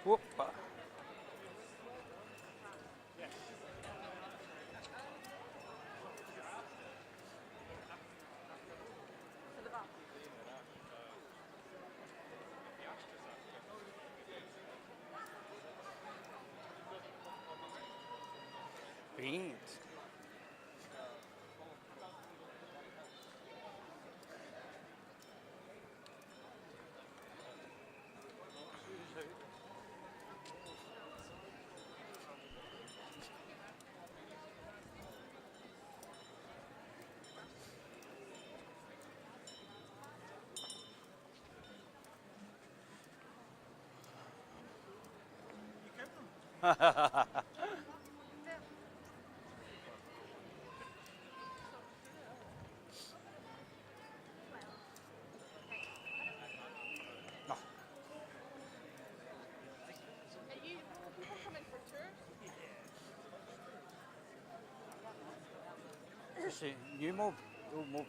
Whoop. Beans. It's a new mob. Old mob.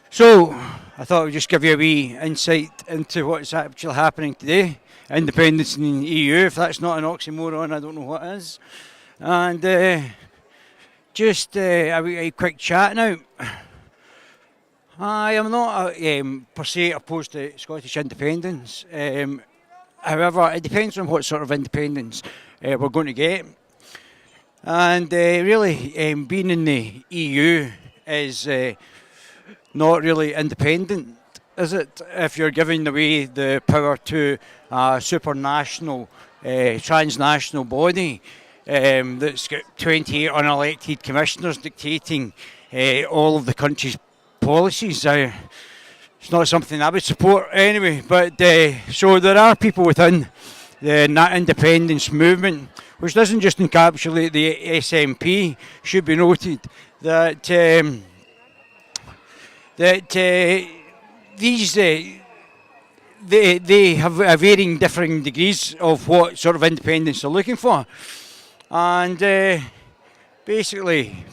So, I thought I'd just give you a wee insight into what's actually happening today. Independence in the EU, if that's not an oxymoron, I don't know what is. And just a wee quick chat now. I am not per se opposed to Scottish independence. However, it depends on what sort of independence we're going to get. And really, being in the EU is not really independent, is it? If you're giving away the power to a supranational, transnational body that's got 28 unelected commissioners dictating all of the country's policies. It's not something I would support anyway, but so there are people within the independence movement, which doesn't just encapsulate the SNP, should be noted, that these they have varying differing degrees of what sort of independence they're looking for, and basically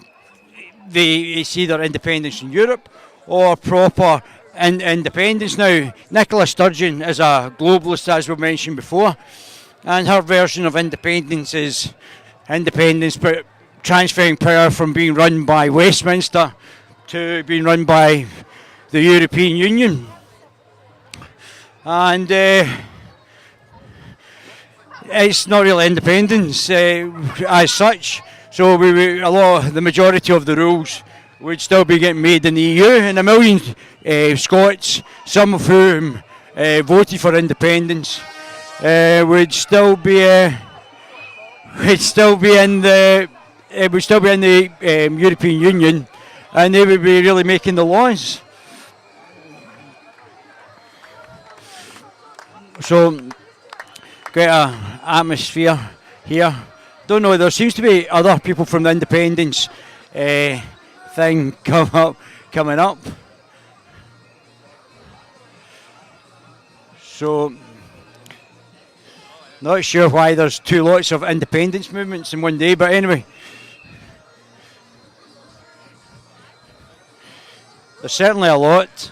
it's either independence in Europe or proper independence. Now, Nicola Sturgeon is a globalist, as we mentioned before, and her version of independence is independence but transferring power from being run by Westminster to being run by the European Union. And it's not really independence as such, so the majority of the rules would still be getting made in the EU, and a million Scots, some of whom voted for independence, would still be in the European Union, and they would be really making the laws. So, quite an atmosphere here. Don't know, there seems to be other people from the independence thing coming up. So, not sure why there's two lots of independence movements in one day, but anyway. There's certainly a lot.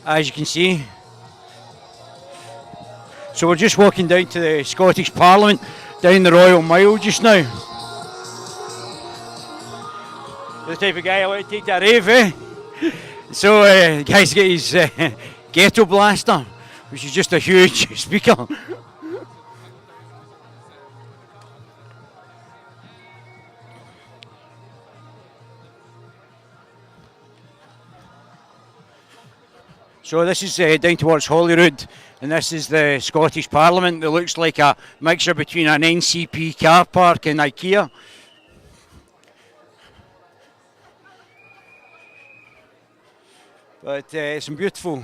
as you can see. So we're just walking down to the Scottish Parliament, down the Royal Mile just now. The type of guy I want to take to a rave, eh? So the guy's got his ghetto blaster, which is just a huge speaker. So this is down towards Holyrood, and this is the Scottish Parliament. It looks like a mixture between an NCP car park and IKEA. But some beautiful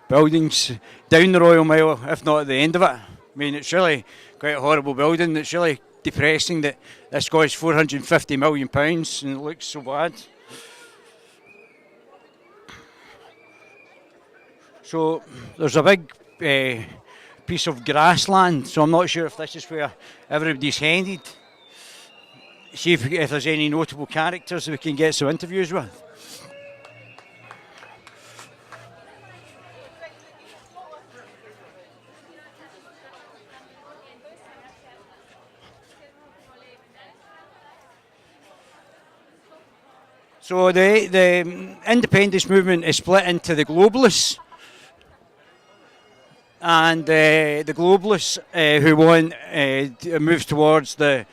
buildings down the Royal Mile, if not at the end of it. I mean, it's really quite a horrible building. It's really depressing that this costs £450 million and it looks so bad. So there's a big piece of grassland, so I'm not sure if this is where everybody's headed. See if there's any notable characters that we can get some interviews with. So the independence movement is split into the globalists and the globalists who want moves towards the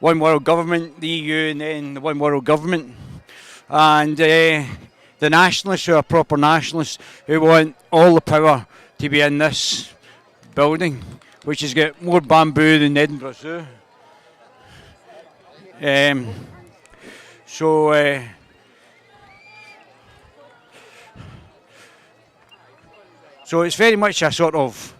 one world government, the EU, and then the one world government, and the nationalists who are proper nationalists who want all the power to be in this building, which has got more bamboo than Edinburgh Zoo. So it's very much a sort of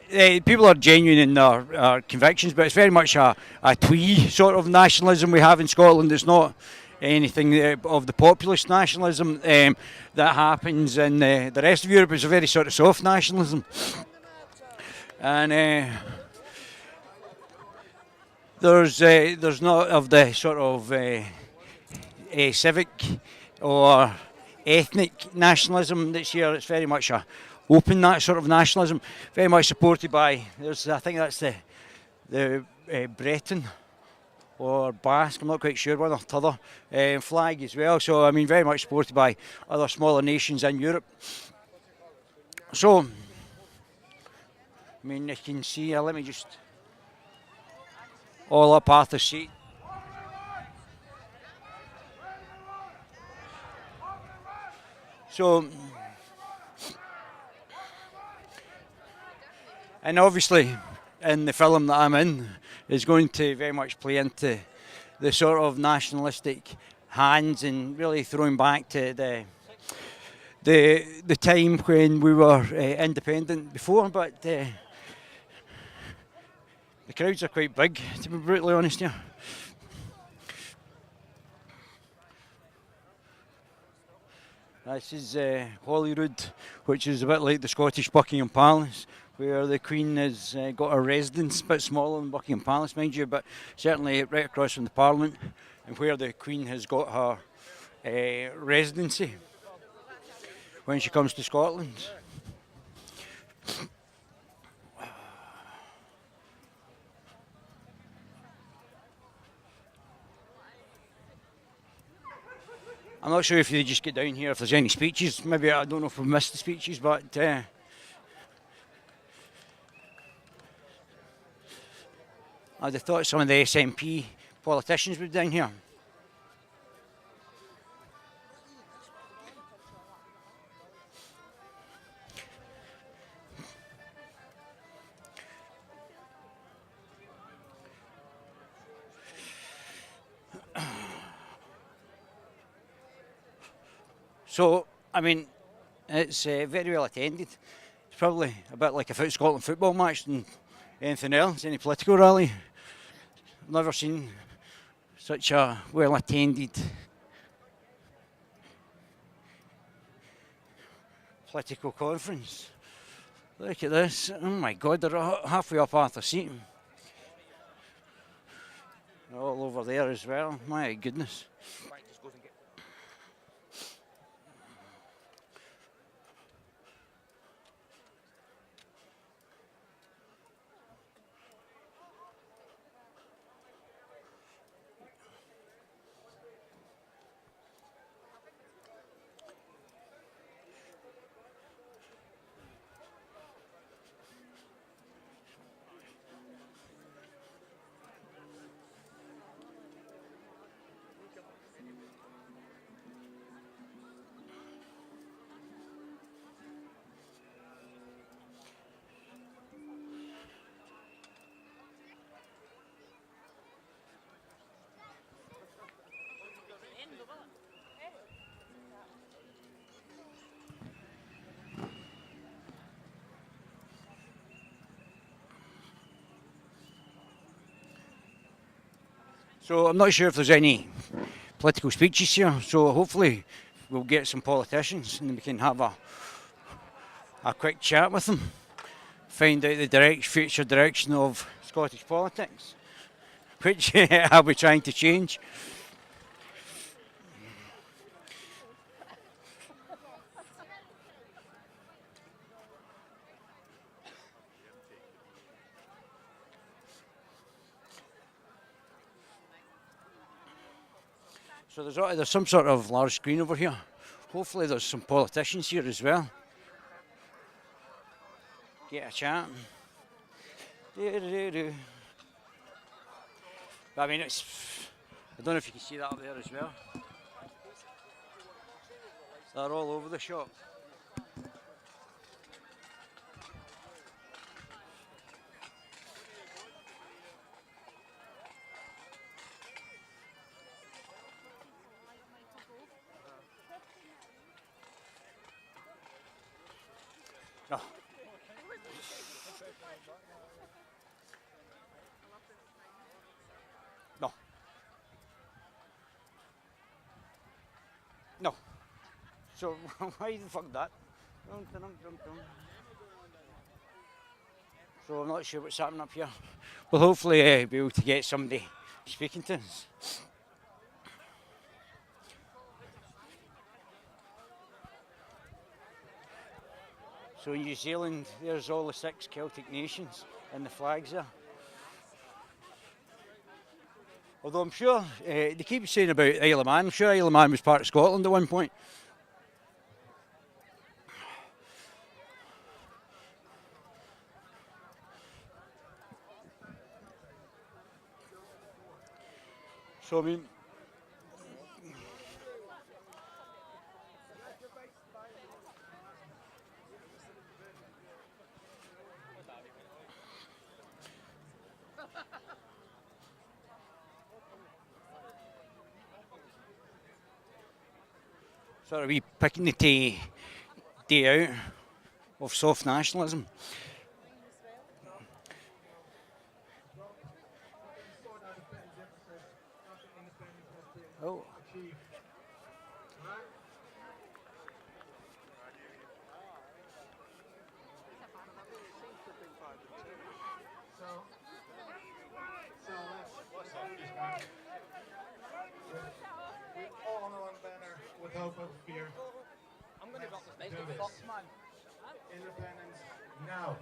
people are genuine in their convictions, but it's very much a twee sort of nationalism we have in Scotland. It's not anything of the populist nationalism that happens in the rest of Europe. It's a very sort of soft nationalism, and there's not of the sort of civic or ethnic nationalism that's here. It's very much a open that sort of nationalism, very much supported by. I think that's the Breton or Basque. I'm not quite sure one or the other flag as well. So I mean, very much supported by other smaller nations in Europe. So I mean, you can see. Let me just all up Arthur's Seat. So, and obviously in the film that I'm in is going to very much play into the sort of nationalistic hands and really throwing back to the time when we were independent before, but the crowds are quite big, to be brutally honest here. This is Holyrood, which is a bit like the Scottish Buckingham Palace, where the Queen has got her residence, a bit smaller than Buckingham Palace, mind you, but certainly right across from the Parliament, and where the Queen has got her residency when she comes to Scotland. I'm not sure if they just get down here, if there's any speeches. Maybe, I don't know if we've missed the speeches, but I'd have thought some of the SNP politicians would be down here. So, I mean, it's very well attended. It's probably a bit like a Scotland football match than anything else, any political rally. I've never seen such a well attended political conference. Look at this. Oh my God, they're halfway up Arthur's Seat. They're all over there as well. My goodness. So I'm not sure if there's any political speeches here, so hopefully we'll get some politicians and we can have a quick chat with them, find out the future direction of Scottish politics, which I'll be trying to change. So there's some sort of large screen over here. Hopefully there's some politicians here as well. Get a chat. I mean, I don't know if you can see that up there as well. They're all over the shop. No. No. No. So why the fuck that? So I'm not sure what's happening up here. We'll hopefully be able to get somebody speaking to us. So in New Zealand, there's all the 6 Celtic nations and the flags there. Although I'm sure, they keep saying about Isle of Man, I'm sure Isle of Man was part of Scotland at one point. So I mean, sort of wee picnic day out of soft nationalism. Oh. Hope of fear. I'm going to do this. Independence now.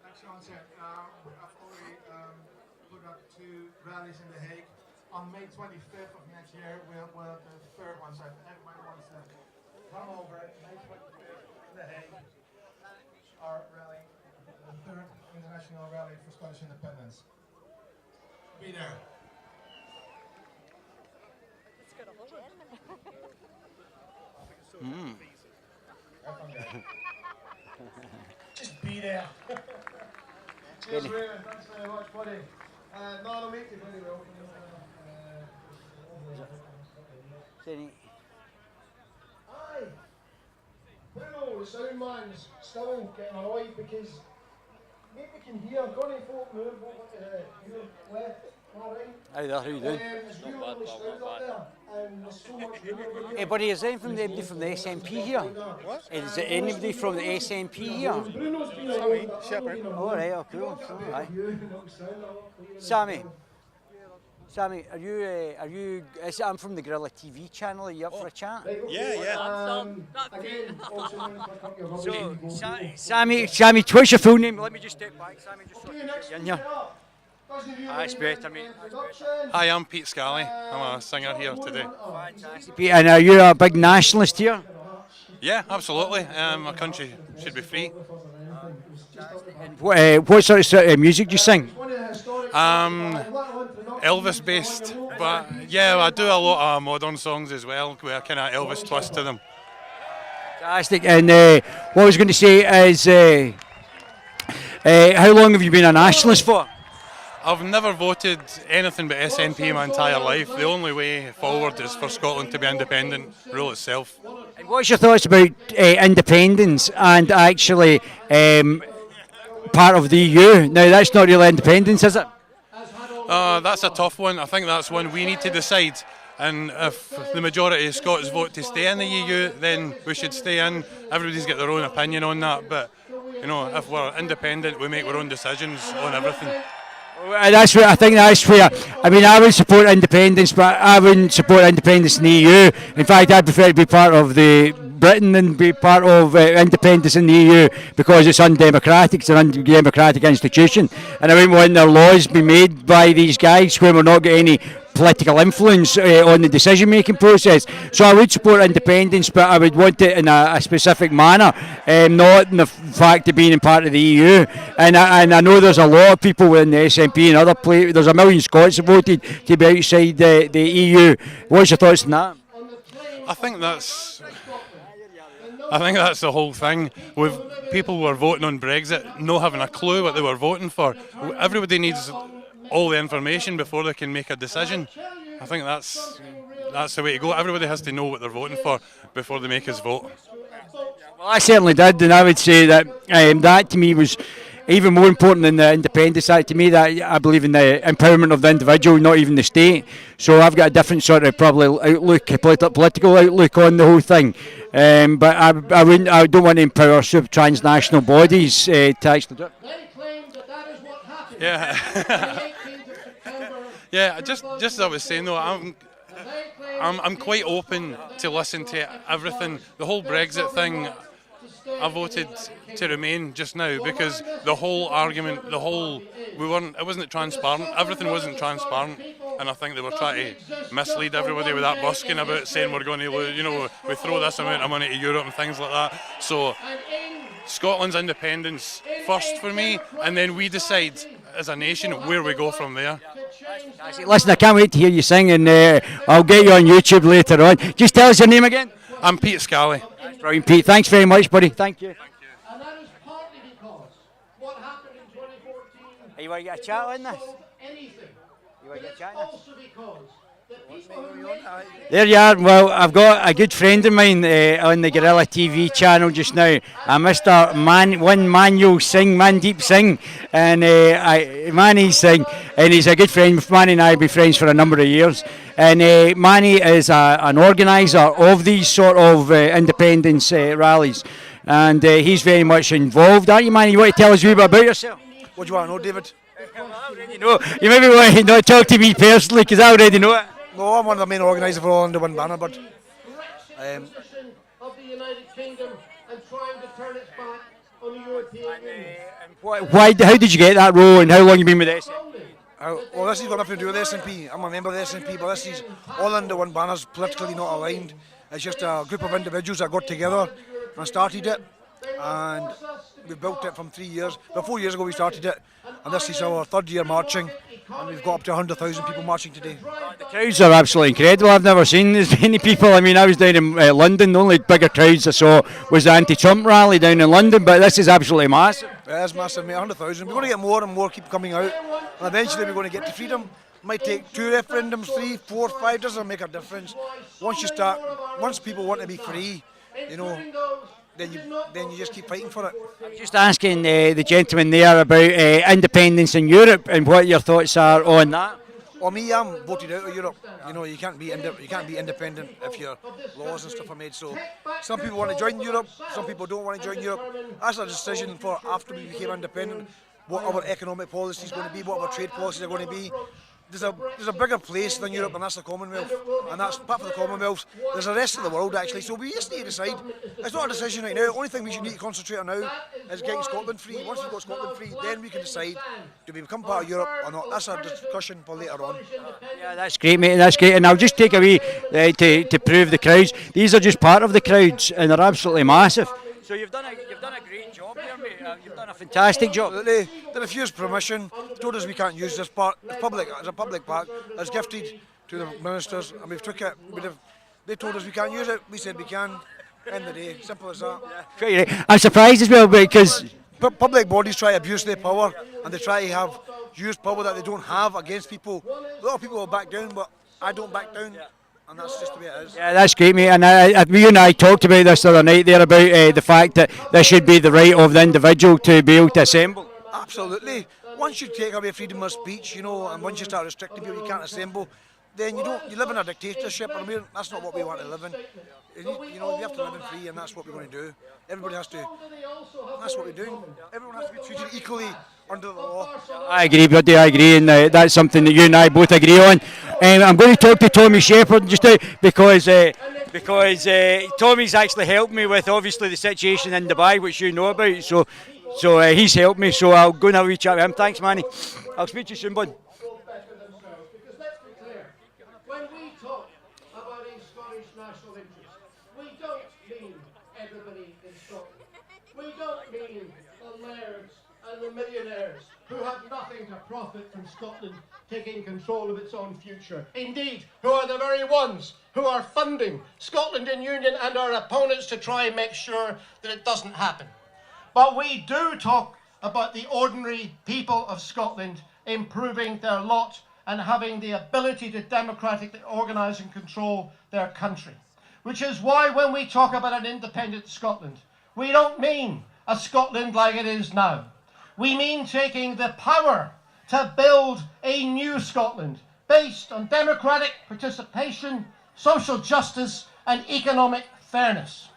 Next concert, I've already put up 2 rallies in The Hague. On May 25th of next year, we'll the third one, so everybody wants to come over May 25th in The Hague. Our rally, the 3rd international rally for Scottish independence. Be there. Just be there. Cheers, Raymond. Thanks very much, buddy. No, I'll meet you very well. Aye. Bruno, the sound man's still getting annoyed because maybe we can hear Gunny folk move over to your left. Alright. Hi there, how you doing? There's real lovely sound up there, and there's so much room. Hey buddy, is there anybody from the SNP here? What? Is there anybody from the SNP here? Sammy, Sheppard. Oh right, oh cool. Right. Sammy, are you? I'm from the Guerilla TV channel. Are you up for a chat? Yeah. So, Sammy, what's your full name? Let me just step back, Sammy, just so I can get you in here. That's better, mate. Hi, I'm Pete Scally. I'm a singer here today. Fantastic, Pete. And are you a big nationalist here? Yeah, absolutely. Our country should be free. And what sort of music do you sing? Elvis based, but yeah, I do a lot of modern songs as well with a kind of Elvis twist to them. Fantastic. And what I was going to say is, how long have you been a nationalist for? I've never voted anything but SNP my entire life. The only way forward is for Scotland to be independent, rule itself. And what's your thoughts about independence and actually part of the EU? Now, that's not really independence, is it? That's a tough one. I think that's one we need to decide. And if the majority of Scots vote to stay in the EU, then we should stay in. Everybody's got their own opinion on that. But, if we're independent, we make our own decisions on everything. That's where I think that's where. I mean, I would support independence, but I wouldn't support independence in the EU. In fact, I'd prefer to be part of the Britain than be part of independence in the EU because it's undemocratic. It's an undemocratic institution, and I wouldn't want their laws be made by these guys when we're not getting any political influence on the decision-making process. So I would support independence, but I would want it in a specific manner, not in the fact of being part of the EU. And I know there's a lot of people in the SNP and other places. There's a million Scots that voted to be outside the EU. What's your thoughts on that? I think that's the whole thing. With people who are voting on Brexit, not having a clue what they were voting for. Everybody needs all the information before they can make a decision. I think that's the way to go. Everybody has to know what they're voting for before they make us vote. Well, I certainly did, and I would say that that to me was even more important than the Independence Act. To me, that I believe in the empowerment of the individual, not even the state. So I've got a different sort of probably outlook, political outlook on the whole thing. But I don't want to empower transnational bodies to actually do it. Yeah. Yeah, just as I was saying though, I'm quite open to listen to everything. The whole Brexit thing, I voted to remain just now because the whole argument, it wasn't transparent. Everything wasn't transparent, and I think they were trying to mislead everybody with that busking about saying we're going to lose, we throw this amount of money to Europe and things like that. So Scotland's independence first for me, and then we decide as a nation where we go from there. Listen, I can't wait to hear you sing, and I'll get you on YouTube later on. Just tell us your name again. I'm Pete Scally. Brilliant, Pete. Thanks very much, buddy. Thank you. And that is partly because what happened in 2014. You want to get a chat on this? Anything. You want to get a chat on this? Also because the people who make There you are. Well, I've got a good friend of mine on the Guerilla TV channel just now, Mr. Manuel Singh, Mandeep Singh, and Manny Singh, and he's a good friend. Manny and I have been friends for a number of years. And Manny is an organiser of these sort of independence rallies, and he's very much involved, aren't you, Manny? You want to tell us a wee bit about yourself? What do you want to know, David? You maybe want to not talk to me personally because I already know it. No, I'm one of the main organisers for All Under One Banner, but position of the United Kingdom and trying to turn its back on the European Union. How did you get that role, and how long have you been with us? well, this has got nothing to do with the SNP. I'm a member of the SNP, but this is All Under One Banner's politically not aligned. It's just a group of individuals that got together and started it, and we built it from 3 years. But 4 years ago we started it, and this is our third year marching, and we've got up to 100,000 people marching today. The crowds are absolutely incredible. I've never seen as many people. I mean, I was down in London. The only bigger crowds I saw was the anti-Trump rally down in London, but this is absolutely massive. It is massive, mate, 100,000. We're going to get more and more keep coming out, and eventually we're going to get to freedom. Might take 2 referendums, 3, 4, 5, doesn't make a difference. Once people want to be free, then you just keep fighting for it. I was just asking the gentleman there about independence in Europe and what your thoughts are on that. Well, me, I'm voted out of Europe. You can't be independent if your laws and stuff are made. So some people want to join Europe, some people don't want to join Europe. That's a decision for after we became independent. What our economic policy is going to be, what our trade policies are going to be. There's a bigger place than Europe, and that's the Commonwealth. And that's part of the Commonwealth. There's the rest of the world, actually. So we just need to decide. It's not a decision right now. The only thing we should need to concentrate on now is getting Scotland free. Once we've got Scotland free, then we can decide, do we become part of Europe or not? That's a discussion for later on. Yeah, that's great, mate. That's great. And I'll just take away to prove the crowds. These are just part of the crowds, and they're absolutely massive. So you've done a great job here, mate. You've done a fantastic job. They refused permission, told us we can't use this park. It's a public park. It's gifted to the ministers, and we've took it. They told us we can't use it. We said we can. End of the day, simple as that. I'm surprised as well because public bodies try to abuse their power, and they try to have use power that they don't have against people. A lot of people will back down, but I don't back down, and that's just the way it is. Yeah, that's great, mate. And you and I talked about this the other night there about the fact that there should be the right of the individual to be able to assemble. Absolutely. Once you take away freedom of speech, and once you start restricting people, you can't assemble, then you live in a dictatorship, and that's not what we want to live in. You have to live in free, and that's what we're going to do. Everybody has to, that's what we're doing. Everyone has to be treated equally under the law. I agree, buddy, I agree, and that's something that you and I both agree on. I'm going to talk to Tommy Sheppard just now because Tommy's actually helped me with obviously the situation in Dubai, which you know about, so he's helped me, so I'll go and have a wee chat with him. Thanks, Manny. I'll speak to you soon, bud. Because let's be clear, when we talk about a Scottish national interest, we don't mean everybody in Scotland. We don't mean the lairds and the millionaires who have nothing to profit from Scotland taking control of its own future. Indeed, who are the very ones who are funding Scotland in Union and our opponents to try and make sure that it doesn't happen. But we do talk about the ordinary people of Scotland improving their lot and having the ability to democratically organise and control their country. Which is why when we talk about an independent Scotland, we don't mean a Scotland like it is now. We mean taking the power to build a new Scotland based on democratic participation, social justice and economic fairness.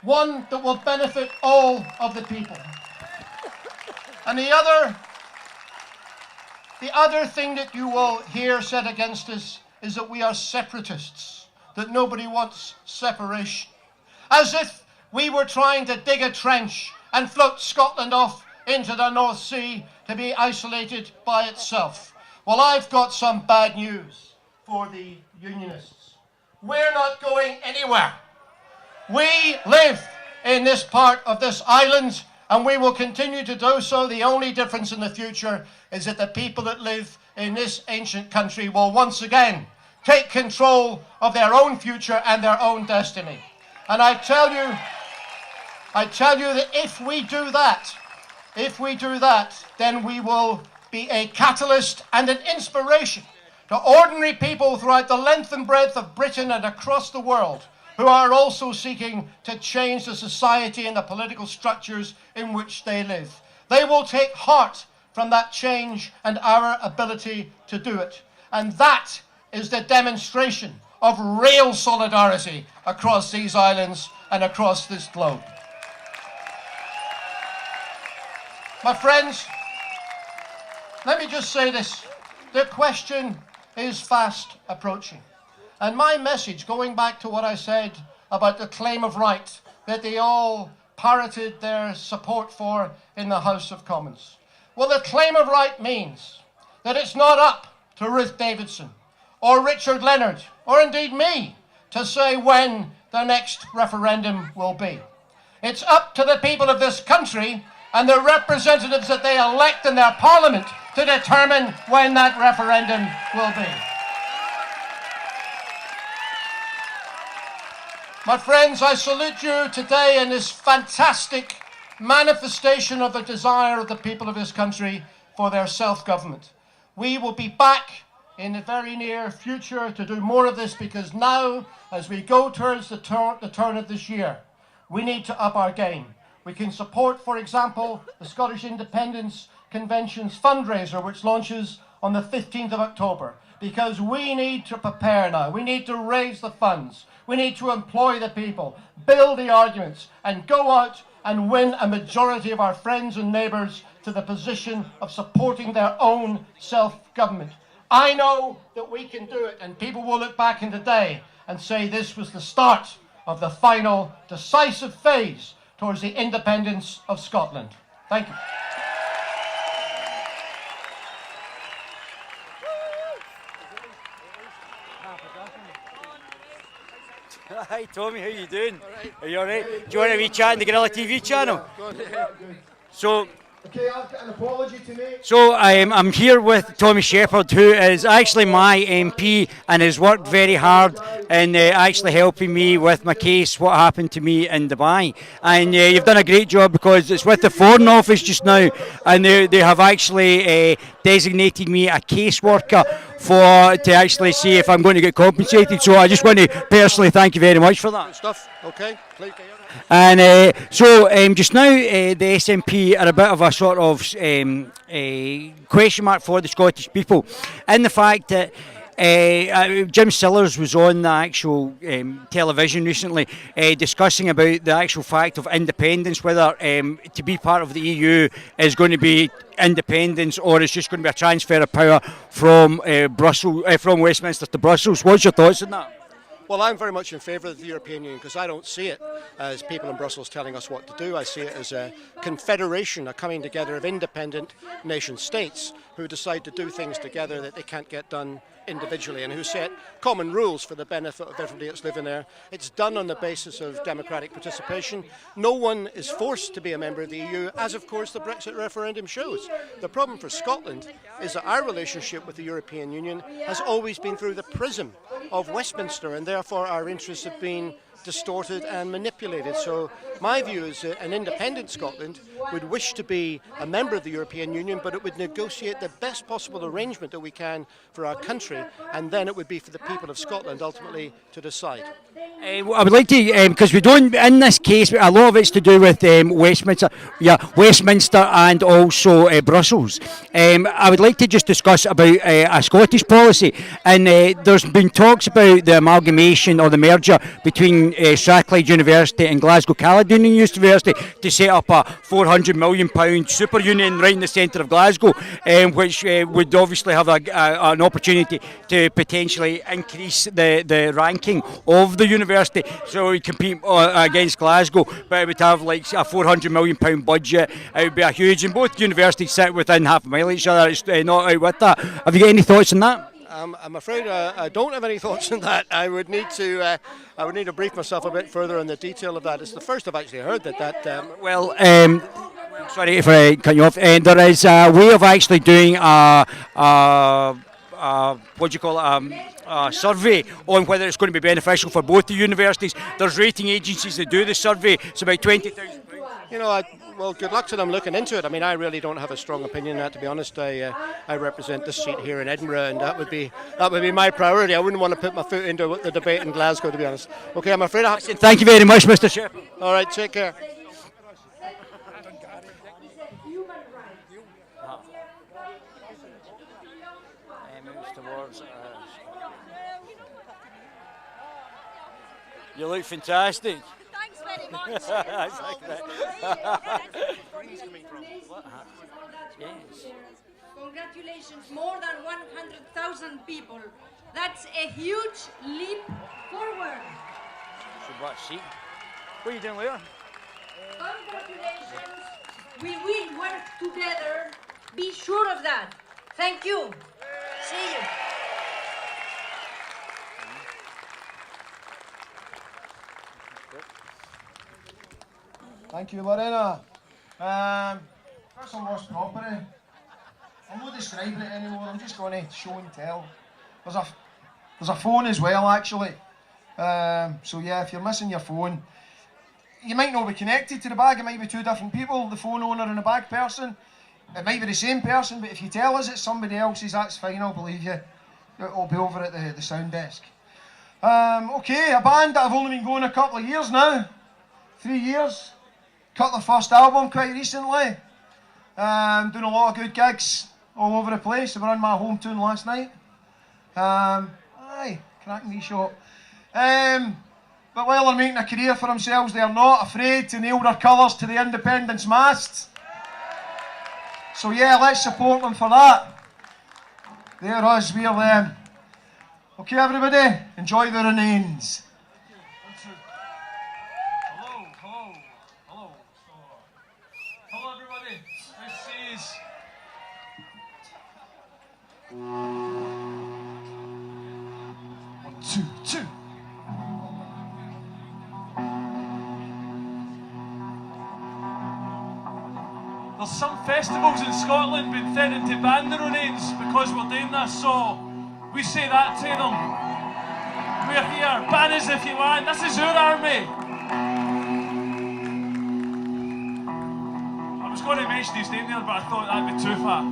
One that will benefit all of the people. And the other thing that you will hear said against us is that we are separatists, that nobody wants separation. As if we were trying to dig a trench and float Scotland off into the North Sea to be isolated by itself. Well, I've got some bad news for the Unionists. We're not going anywhere. We live in this part of this island, and we will continue to do so. The only difference in the future is that the people that live in this ancient country will once again take control of their own future and their own destiny. And I tell you that if we do that, then we will be a catalyst and an inspiration to ordinary people throughout the length and breadth of Britain and across the world who are also seeking to change the society and the political structures in which they live. They will take heart from that change and our ability to do it. And that is the demonstration of real solidarity across these islands and across this globe. My friends, let me just say this. The question is fast approaching. And my message, going back to what I said about the claim of right that they all parroted their support for in the House of Commons. Well, the claim of right means that it's not up to Ruth Davidson or Richard Leonard or indeed me to say when the next referendum will be. It's up to the people of this country and the representatives that they elect in their parliament to determine when that referendum will be. My friends, I salute you today in this fantastic manifestation of the desire of the people of this country for their self-government. We will be back in the very near future to do more of this, because now, as we go towards the turn of this year, we need to up our game. We can support, for example, the Scottish Independence Convention's fundraiser, which launches on the 15th of October, because we need to prepare now. We need to raise the funds. We need to employ the people, build the arguments, and go out and win a majority of our friends and neighbours to the position of supporting their own self-government. I know that we can do it, and people will look back in the day and say this was the start of the final decisive phase towards the independence of Scotland. Thank you. Hi Tommy, how you doing? Are you alright? Do you want a wee chat on the Guerilla TV channel? So, Okay, I've got an apology to make. So I'm here with Tommy Sheppard, who is actually my MP and has worked very hard and actually helping me with my case, what happened to me in Dubai. And you've done a great job, because it's with the Foreign Office just now, and they have actually designated me a caseworker to actually see if I'm going to get compensated. So I just want to personally thank you very much for that. Good stuff. Okay. And so just now the SNP are a bit of a sort of a question mark for the Scottish people, and the fact that Jim Sillars was on the actual television recently discussing about the actual fact of independence, whether to be part of the EU is going to be independence, or it's just going to be a transfer of power from from Westminster to Brussels. What's your thoughts on that? Well, I'm very much in favour of the European Union, because I don't see it as people in Brussels telling us what to do. I see it as a confederation, a coming together of independent nation states who decide to do things together that they can't get done individually, and who set common rules for the benefit of everybody that's living there. It's done on the basis of democratic participation. No one is forced to be a member of the EU, as of course the Brexit referendum shows. The problem for Scotland is that our relationship with the European Union has always been through the prism of Westminster, and therefore our interests have been distorted and manipulated. So my view is that an independent Scotland would wish to be a member of the European Union, but it would negotiate the best possible arrangement that we can for our country, and then it would be for the people of Scotland ultimately to decide. I would like to, because we don't, in this case, a lot of it's to do with Westminster and also Brussels. I would like to just discuss about a Scottish policy, and there's been talks about the amalgamation or the merger between Strathclyde University and Glasgow Caledonian University to set up a £400 million super union right in the centre of Glasgow, which would obviously have an opportunity to potentially increase the ranking of the university, so we compete against Glasgow, but it would have like a £400 million budget. It would be a huge, and both universities sit within half a mile of each other. It's not out with that. Have you got any thoughts on that? I'm afraid I don't have any thoughts on that. I would need to brief myself a bit further on the detail of that. It's the first I've actually heard that. Sorry if I cut you off. There is a way of actually doing what do you call it? A survey on whether it's going to be beneficial for both the universities. There's rating agencies that do the survey. It's about 20,000. You know, well, good luck to them looking into it. I mean, I really don't have a strong opinion on that, to be honest. I represent this seat here in Edinburgh, and that would be my priority. I wouldn't want to put my foot into the debate in Glasgow, to be honest. Okay, I'm afraid I have to. Thank you very much, Mr. Sheppard. All right, take care. You look fantastic. Thanks very much. Congratulations, more than 100,000 people. That's a huge leap forward. What are you doing later? Congratulations. We will work together. Be sure of that. Thank you. See you. Thank you, Lorena. That's a lost property. I'm not describing it anymore, I'm just going to show and tell. There's a phone as well, actually. So yeah, if you're missing your phone, you might not be connected to the bag, it might be two different people, the phone owner and the bag person. It might be the same person, but if you tell us it's somebody else's, that's fine, I'll believe you. It'll be over at the sound desk. Okay, a band that have only been going a couple of years now. 3 years. Cut their first album quite recently. Doing a lot of good gigs all over the place. They were in my home tune last night. Cracking wee shot. But while they're making a career for themselves, they are not afraid to nail their colours to the independence mast. So yeah, let's support them for that. They're us, we're them. Okay, everybody, enjoy the remains. Hello everybody, this is two. There's some festivals in Scotland been threatening to ban their own names because we're doing this, so we say that to them. We we're here. Banners if you want. This is our army. I was going to mention his name there, but I thought that'd be too far.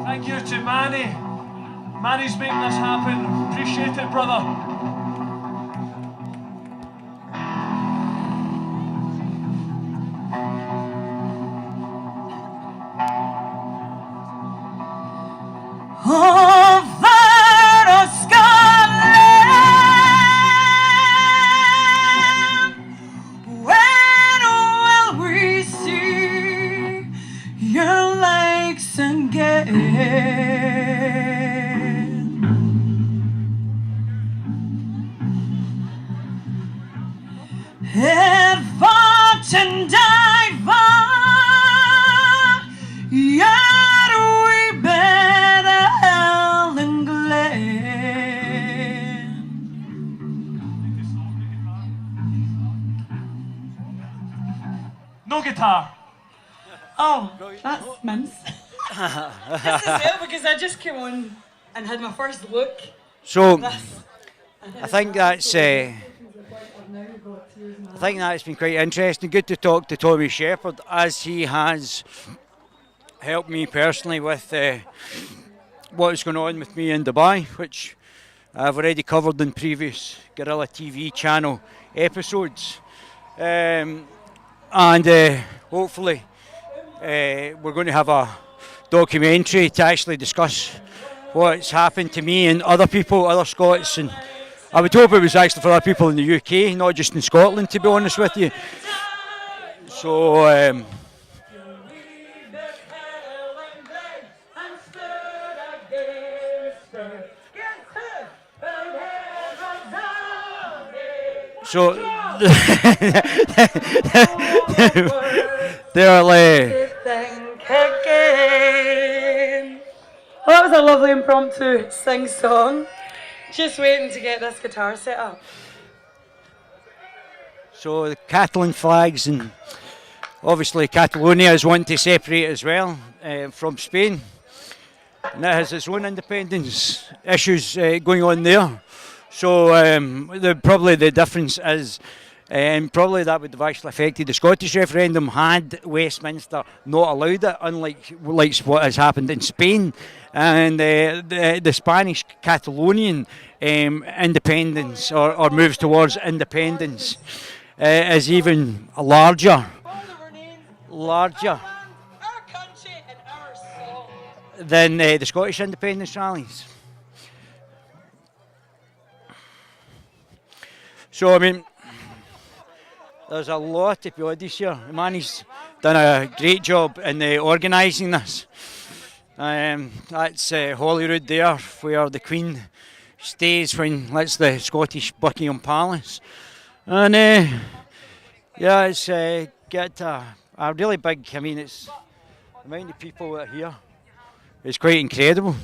Thank you to Manny. Manny's making this happen. Appreciate it, brother. Over Scotland, when will we see your lakes again? Had fought and died for, yet we better held and glad. No guitar. Oh, that's mince. This is it because I just came on and had my first look. So I think that's been quite interesting. Good to talk to Tommy Sheppard, as he has helped me personally with what is going on with me in Dubai, which I've already covered in previous Guerilla TV channel episodes. And hopefully we're going to have a documentary to actually discuss what's happened to me and other people, other Scots, and I would hope it was actually for other people in the UK, not just in Scotland, to be honest with you. So they're like, well, that was a lovely impromptu sing song. Just waiting to get this guitar set up. so the Catalan flags, and obviously Catalonia is wanting to separate as well from Spain, and it has its own independence issues going on there. So probably the difference is, and probably that would have actually affected the Scottish referendum had Westminster not allowed it, unlike what has happened in Spain. And the Spanish Catalonian independence or moves towards independence is even larger than the Scottish independence rallies. So I mean, there's a lot of bodies here. Manny's done a great job in organising this. That's Holyrood there, where the Queen stays when that's the Scottish Buckingham Palace. And yeah, it's got a really big, I mean, it's the amount of people that are here. It's quite incredible.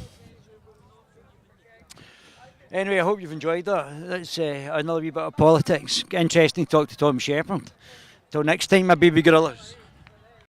Anyway, I hope you've enjoyed that. That's another wee bit of politics. Interesting to talk to Tom Sheppard. Till next time, my baby gorillas.